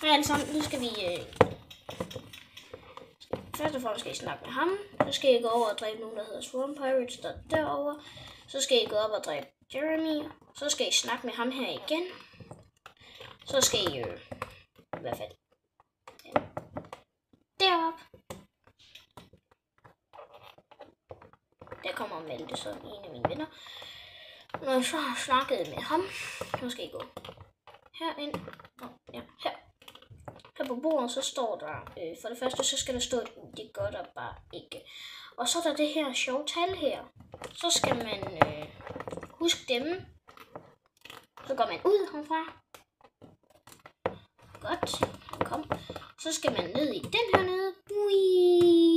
Hej alle sammen, nu skal vi... Først og fremmest skal I snakke med ham. Så skal I gå over og dræbe nogen, der hedder Swarm Pirates, der derovre. Så skal I gå op og dræbe Jeremy. Så skal I snakke med ham her igen. Så skal I i hvert fald derop. Der kommer Malte som en af mine venner. Når jeg så har snakket med ham, så skal I gå herind. Ja, her. Her på bordet, så står der, for det første, så skal der stå, det gør der bare ikke. Og så er der det her sjove tal her. Så skal man huske dem. Så går man ud herfra. Godt, kom. Så skal man ned i den her nede. Ui.